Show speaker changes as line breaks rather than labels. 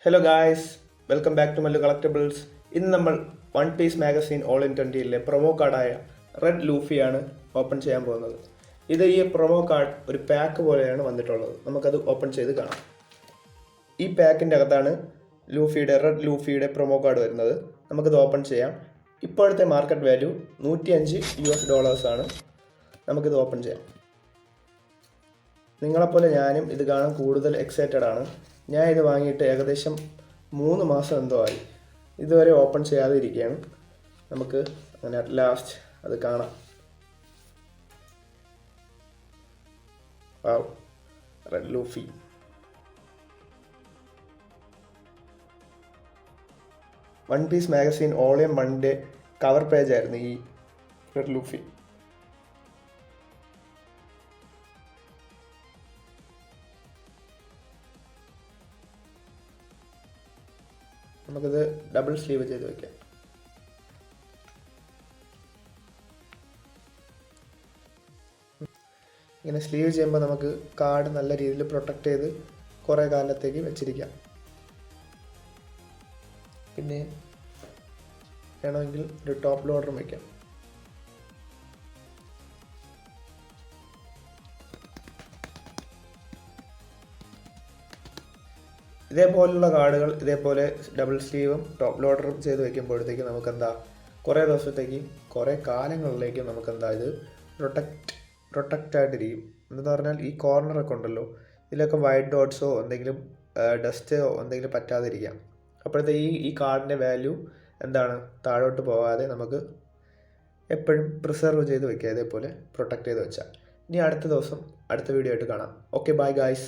Hello guys, welcome back to Mallu collectibles. ഇന്ന് നമ്മൾ one piece magazine all in 20യിലെ promo കാർഡായ റെഡ് ലൂഫിയാണ് ഓപ്പൺ ചെയ്യാൻ പോകുന്നത്. ഈ പ്രൊമോ കാർഡ് ഒരു പാക്ക് പോലെയാണ് വന്നിട്ടുള്ളത്. നമുക്കത് ഓപ്പൺ ചെയ്ത് കാണാം. ഈ പാക്കിൻ്റെ അകത്താണ് റെഡ് ലൂഫിയുടെ പ്രൊമോ കാർഡ് വരുന്നത്. നമുക്കത് ഓപ്പൺ ചെയ്യാം. ഇപ്പോഴത്തെ മാർക്കറ്റ് വാല്യൂ $105 ആണ്. നമുക്കിത് ഓപ്പൺ ചെയ്യാം. നിങ്ങളെപ്പോലെ ഞാനും ഇത് കാണാൻ കൂടുതൽ എക്സൈറ്റഡ് ആണ്. ഞാൻ ഇത് വാങ്ങിയിട്ട് ഏകദേശം 3 മാസം എന്തോ ആയി. ഇതുവരെ ഓപ്പൺ ചെയ്യാതെ ഇരിക്കുകയാണ്. നമുക്ക് അങ്ങനെ അറ്റ് ലാസ്റ്റ് അത് കാണാം. Wow, red Luffy. One piece magazine all in വണ്ണിൻ്റെ കവർ പേജായിരുന്നു ഈ റെഡ് ലൂഫി. നമുക്കിത് ഡബിൾ സ്ലീവ് ചെയ്ത് വയ്ക്കാം. ഇങ്ങനെ സ്ലീവ് ചെയ്യുമ്പോൾ നമുക്ക് കാർഡ് നല്ല രീതിയിൽ പ്രൊട്ടക്റ്റ് ചെയ്ത് കുറേ കാലത്തേക്ക് വെച്ചിരിക്കാം. പിന്നെ വേണമെങ്കിൽ ഒരു ടോപ്പ് ലോഡറും വയ്ക്കാം. ഇതേപോലുള്ള കാർഡുകൾ ഇതേപോലെ ഡബിൾ സ്ലീവും ടോപ്പ് ലോഡറും ചെയ്ത് വയ്ക്കുമ്പോഴത്തേക്ക് നമുക്കെന്താ കുറേ ദിവസത്തേക്ക് കുറേ കാലങ്ങളിലേക്ക് നമുക്കെന്താ ഇത് പ്രൊട്ടക്റ്റ് ആയിട്ടിരിക്കും. എന്ന് പറഞ്ഞാൽ ഈ കോർണറൊക്കെ ഉണ്ടല്ലോ, ഇതിലൊക്കെ വൈറ്റ് ഡോട്ട്സോ എന്തെങ്കിലും ഡസ്റ്റോ എന്തെങ്കിലും പറ്റാതിരിക്കാം. അപ്പോഴത്തെ ഈ കാർഡിൻ്റെ വാല്യൂ എന്താണ് താഴോട്ട് പോകാതെ നമുക്ക് എപ്പോഴും പ്രിസർവ് ചെയ്ത് വയ്ക്കുക. ഇതേപോലെ പ്രൊട്ടക്റ്റ് ചെയ്ത് വെച്ചാൽ. ഇനി അടുത്ത ദിവസം അടുത്ത വീഡിയോ ആയിട്ട് കാണാം. Okay, bye guys.